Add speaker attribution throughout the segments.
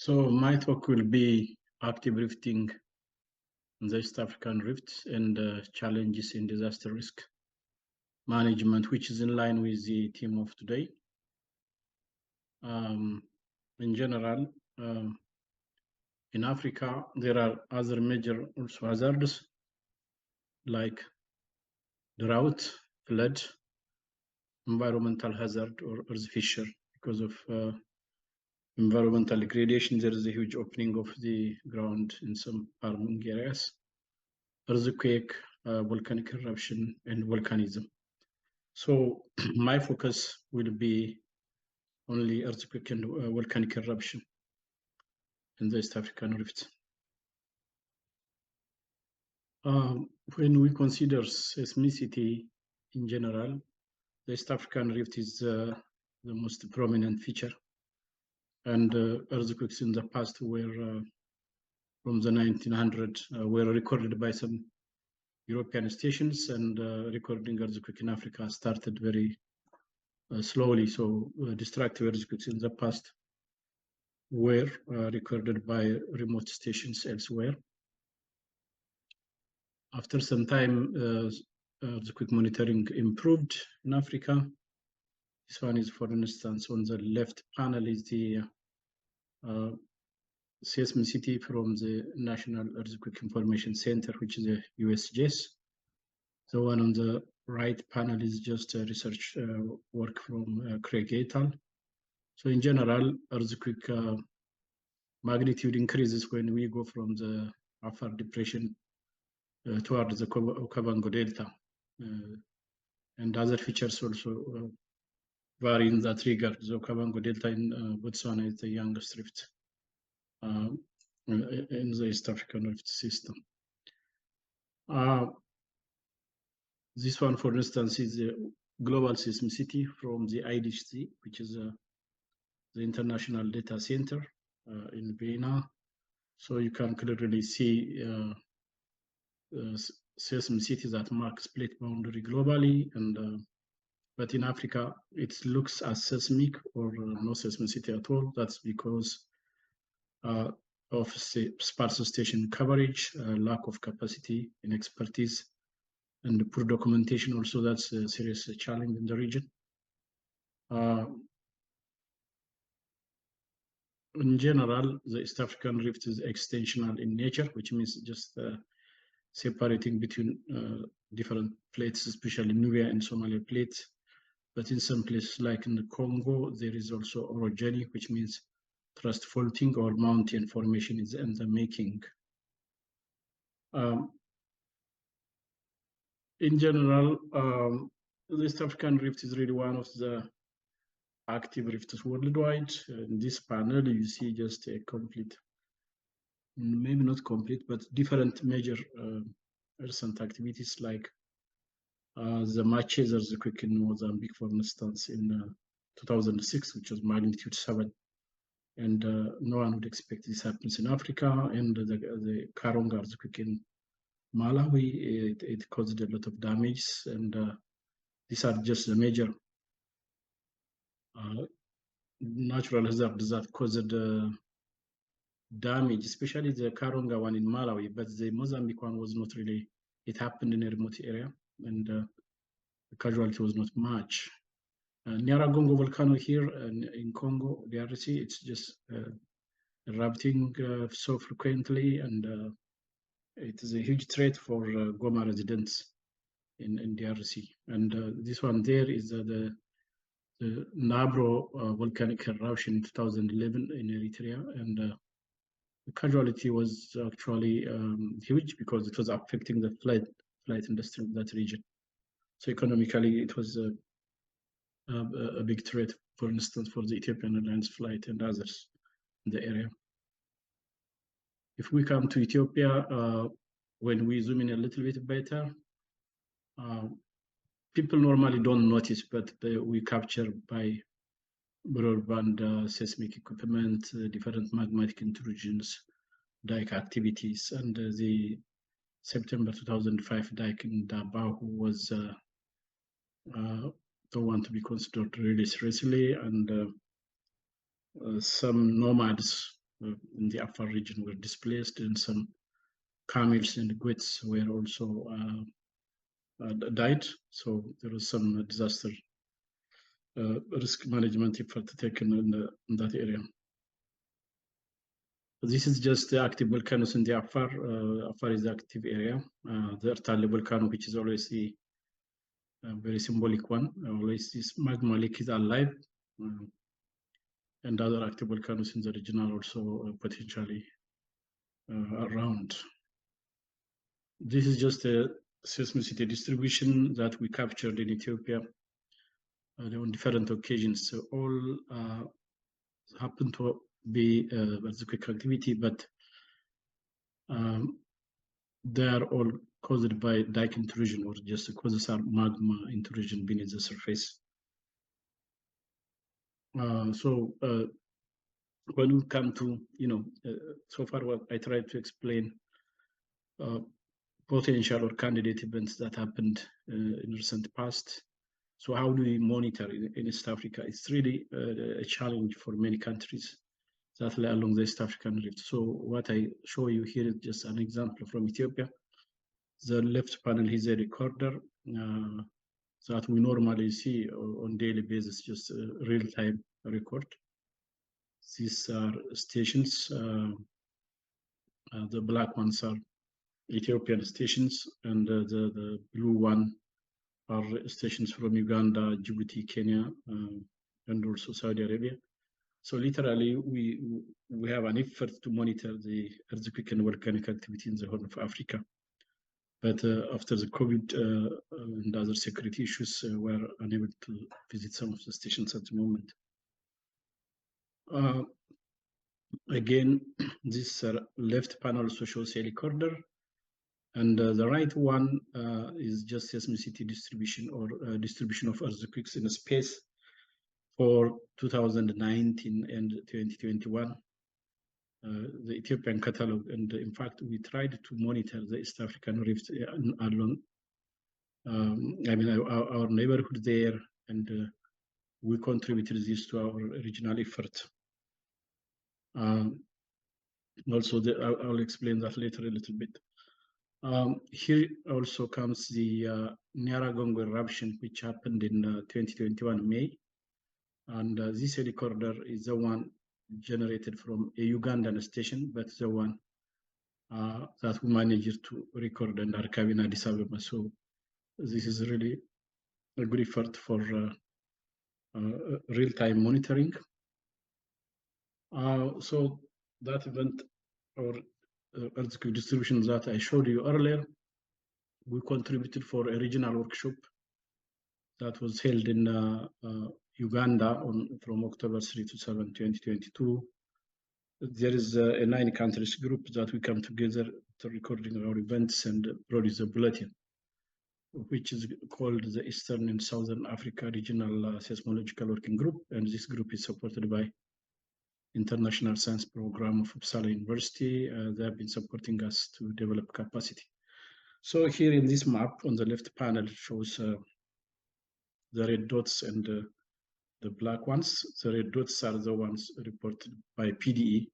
Speaker 1: So my talk will be active rifting in the East African Rift and challenges in disaster risk management, which is in line with the theme of today. In general, in Africa, there are other major also hazards like drought, flood, environmental hazard, or earth fissure. Because of environmental degradation, there is a huge opening of the ground in some farming areas, earthquake, volcanic eruption, and volcanism. So my focus will be only earthquake and volcanic eruption in the East African Rift. When we consider seismicity in general, the East African Rift is the most prominent feature. And earthquakes in the past were from the 1900s were recorded by some European stations, and recording earthquake in Africa started very slowly. So destructive earthquakes in the past were recorded by remote stations elsewhere. After some time, earthquake monitoring improved in Africa. This one is, for instance, on the left panel is the seismicity from the National Earthquake Information Center, which is a USGS. The one on the right panel is just a research work from Craig et al. So in general, earthquake magnitude increases when we go from the Afar Depression towards the Okavango Delta. And other features also vary in that regard. The Okavango Delta in Botswana is the youngest rift in the East African Rift system. This one, for instance, is the global seismicity from the IDC, which is the International Data Center in Vienna. So you can clearly see seismicity that mark split boundary globally, and but in Africa it looks as seismic or no seismicity at all. That's because of sparse station coverage, lack of capacity and expertise, and poor documentation. Also, that's a serious challenge in the region. In general, the East African Rift is extensional in nature, which means just separating between different plates, especially Nubia and Somalia plates. But in some places, like in the Congo, there is also orogeny, which means thrust faulting or mountain formation is in the making. In general, the East African Rift is really one of the active rifts worldwide. In this panel, you see just a complete, maybe not complete, but different major recent activities like the Maches earthquake in Mozambique, for instance, in 2006, which was magnitude 7. And no one would expect this happens in Africa. And the Karonga earthquake in Malawi, it caused a lot of damage. And these are just the major natural hazards that caused damage, especially the Karonga one in Malawi. But the Mozambique one was not really, it happened in a remote area, and the casualty was not much. Nyiragongo volcano here in Congo, DRC, it's just erupting so frequently, and it is a huge threat for Goma residents in DRC. And this one there is the Nabro volcanic eruption in 2011 in Eritrea, and the casualty was actually huge because it was affecting the flight industry in that region. So economically, it was a big threat, for instance, for the Ethiopian Airlines flight and others in the area. If we come to Ethiopia, when we zoom in a little bit better, people normally don't notice, but we capture by broadband seismic equipment, different magmatic intrusions, dike activities, and the September 2005 dike in Dabahu was the one to be considered really seriously, and some nomads in the Afar region were displaced, and some camels and goats were also died. So there was some disaster risk management effort taken in that area. This is just the active volcanoes in the Afar. Afar is the active area. The Ertale volcano, which is always the very symbolic one, always this magma lake is alive. And other active volcanoes in the region are also potentially around. This is just a seismicity distribution that we captured in Ethiopia on different occasions. So all happen to be earthquake activity, but they are all caused by dike intrusion, or just causes are magma intrusion beneath the surface. So when we come to, so far what I tried to explain potential or candidate events that happened in recent past. So how do we monitor in East Africa? It's really a challenge for many countries that lie along the East African rift. So what I show you here is just an example from Ethiopia. The left panel is a recorder that we normally see on daily basis, just a real-time record. These are stations. The black ones are Ethiopian stations, and the blue one are stations from Uganda, Djibouti, Kenya, and also Saudi Arabia. So literally, we have an effort to monitor the earthquake and volcanic activity in the Horn of Africa. But after the COVID and other security issues, we're unable to visit some of the stations at the moment. Again, this left panel also shows a recorder, and the right one is just seismicity distribution, or distribution of earthquakes in space for 2019 and 2021. The Ethiopian catalog, and in fact, we tried to monitor the East African rift along, our neighborhood there, and we contributed this to our regional effort. Also, I'll explain that later a little bit. Here also comes the Nyaragongo eruption, which happened in 2021 May. And this recorder is the one generated from a Ugandan station, but the one that we managed to record and archive in Addis Ababa. So this is really a good effort for real-time monitoring. So that event, or earthquake distribution that I showed you earlier, we contributed for a regional workshop that was held in Uganda from October 3 to 7, 2022. There is a 9 countries group that we come together to recording our events and produce a bulletin, which is called the Eastern and Southern Africa Regional Seismological Working Group. And this group is supported by International Science Program of Uppsala University. They have been supporting us to develop capacity. So here in this map on the left panel shows the red dots and the black ones. The red dots are the ones reported by PDE,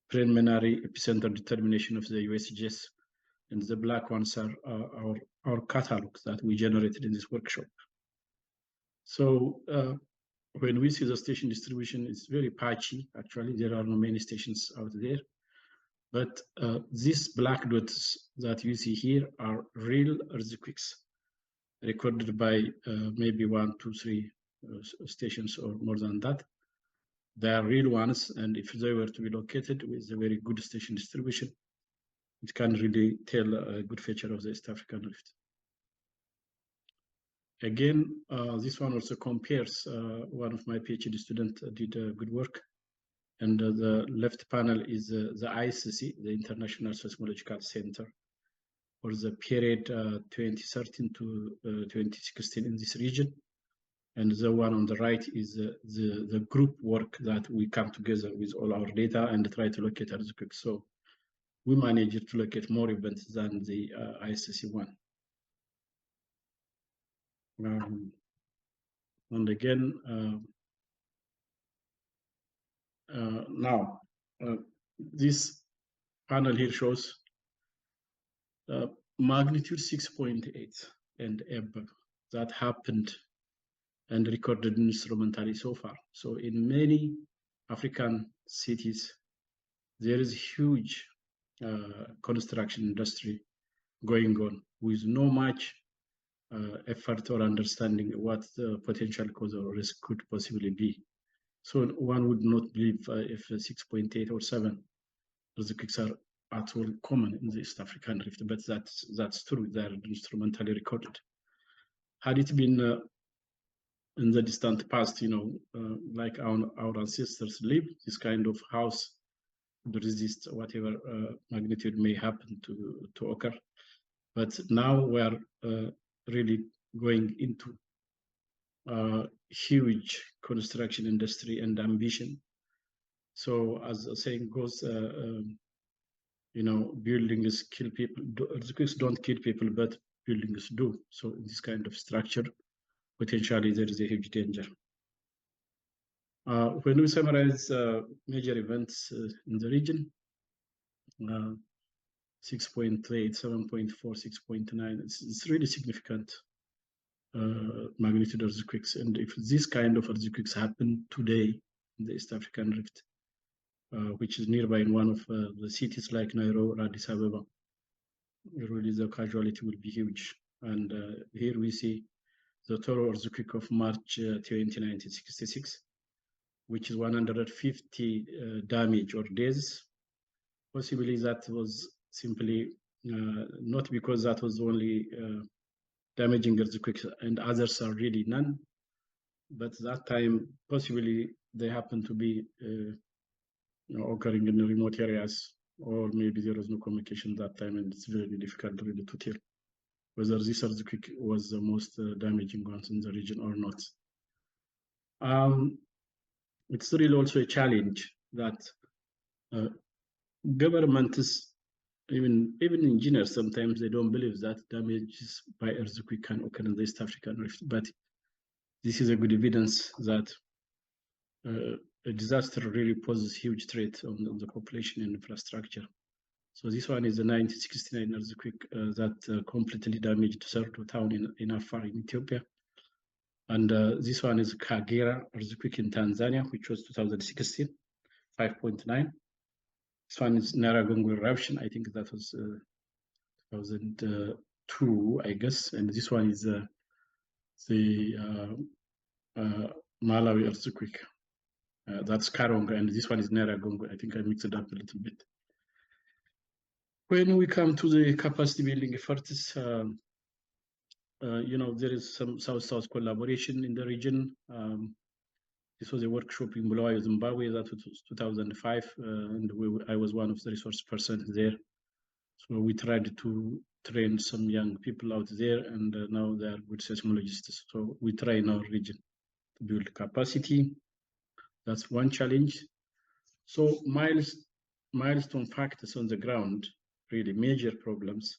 Speaker 1: preliminary epicenter determination of the USGS, and the black ones are our catalogs that we generated in this workshop. So when we see the station distribution, it's very patchy. Actually, there are not many stations out there. But these black dots that you see here are real earthquakes recorded by maybe 1, 2, 3 stations or more than that. They are real ones, and if they were to be located with a very good station distribution, it can really tell a good feature of the East African rift. Again, this one also compares, one of my PhD students did good work, and the left panel is the ICC, the International Seismological Center, for the period 2013 to 2016 in this region. And the one on the right is the group work that we come together with all our data and try to locate earthquakes. So we managed to locate more events than the ICC one. And again, now This panel here shows magnitude 6.8 and above that happened and recorded instrumentally so far. So in many African cities, there is huge construction industry going on with no much effort or understanding what the potential cause or risk could possibly be. So one would not believe if 6.8 or 7 earthquakes are at all common in the East African Rift, but that's true. They're instrumentally recorded. Had it been in the distant past, like our ancestors lived, this kind of house would resist whatever magnitude may happen to occur. But now we are really going into huge construction industry and ambition. So as the saying goes, buildings kill people. Earthquakes don't kill people, but buildings do. So in this kind of structure, potentially there is a huge danger. When we summarize major events in the region, 6.8, 7.4, 6.9, it's really significant magnitude earthquakes. And if this kind of earthquakes happen today in the East African Rift, which is nearby in one of the cities like Nairobi or Addis Ababa, really the casualty will be huge. And here we see the total earthquake of March 1966, which is 150 damage or deaths. Possibly that was simply not because that was only damaging earthquakes and others are really none, but that time possibly they happen to be occurring in the remote areas, or maybe there was no communication that time and it's very difficult really to tell whether this earthquake was the most damaging ones in the region or not. It's really also a challenge that governments, even engineers, sometimes they don't believe that damages by earthquake can occur in the East African Rift. But this is a good evidence that a disaster really poses huge threat on the population and infrastructure. So this one is the 1969 earthquake that completely damaged Serto town in Afar in Ethiopia. And this one is Kagera earthquake in Tanzania, which was 2016, 5.9. This one is Naragongo eruption. I think that was 2002, I guess. And this one is the Malawi earthquake. That's Karonga, and this one is Naragongo. I think I mixed it up a little bit. When we come to the capacity building efforts, there is some South-South collaboration in the region. This was a workshop in Bulawayo, Zimbabwe. That was 2005, and I was one of the resource persons there. So we tried to train some young people out there, and now they are good seismologists. So we try in our region to build capacity. That's one challenge. So milestone factors on the ground, really major problems.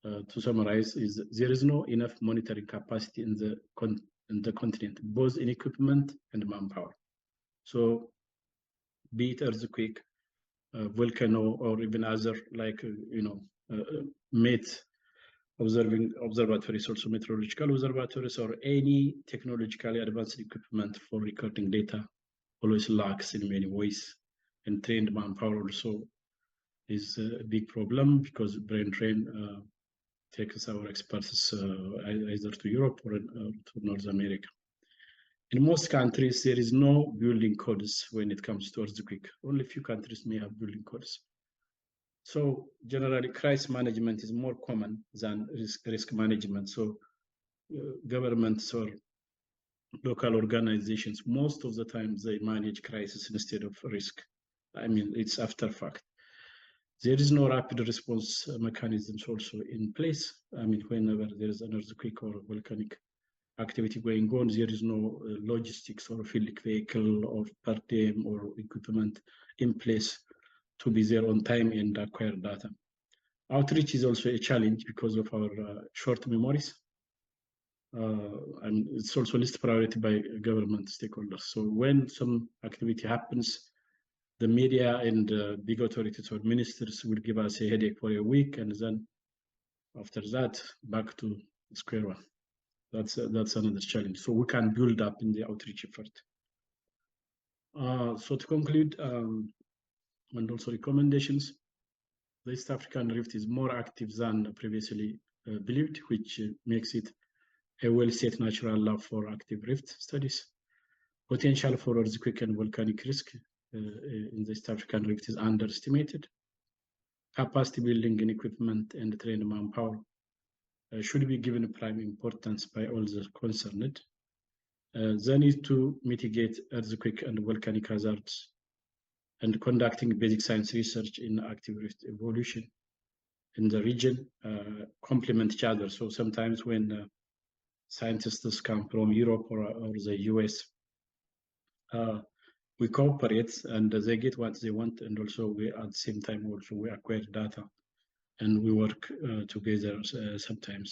Speaker 1: To summarize, is there is no enough monitoring capacity in the continent, both in equipment and manpower. So be it earthquake, volcano, or even other like observatories, also meteorological observatories, or any technologically advanced equipment for recording data always lacks in many ways. And trained manpower also is a big problem because brain drain takes our experts either to Europe or to North America. In most countries, there is no building codes when it comes to earthquake. Only a few countries may have building codes. So generally, crisis management is more common than risk management. So governments or local organizations, most of the time, they manage crisis instead of risk. I mean, it's after fact. There is no rapid response mechanisms also in place. I mean, whenever there is an earthquake or volcanic activity going on, there is no logistics or field vehicle or per diem or equipment in place to be there on time and acquire data. Outreach is also a challenge because of our short memories. And it's also listed priority by government stakeholders. So when some activity happens, the media and big authorities or ministers will give us a headache for a week, and then after that, back to square one. That's another challenge. So we can build up in the outreach effort. So to conclude, and also recommendations, the East African Rift is more active than previously believed, which makes it a well-set natural lab for active rift studies. Potential for earthquake and volcanic risk in the East African Rift is underestimated. Capacity building in equipment and trained manpower should be given prime importance by all the concerned. The need to mitigate earthquake and volcanic hazards and conducting basic science research in active rift evolution in the region complement each other. So sometimes when scientists come from Europe or the US, we cooperate and they get what they want, and also we at the same time also we acquire data and we work together sometimes.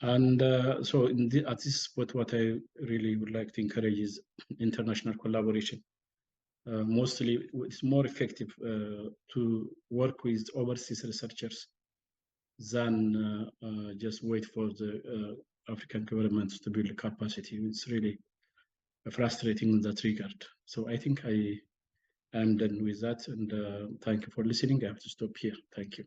Speaker 1: And so at this spot, what I really would like to encourage is international collaboration. Mostly it's more effective to work with overseas researchers than just wait for the African governments to build capacity. It's really frustrating in that regard. So I think I am done with that, and thank you for listening. I have to stop here. Thank you.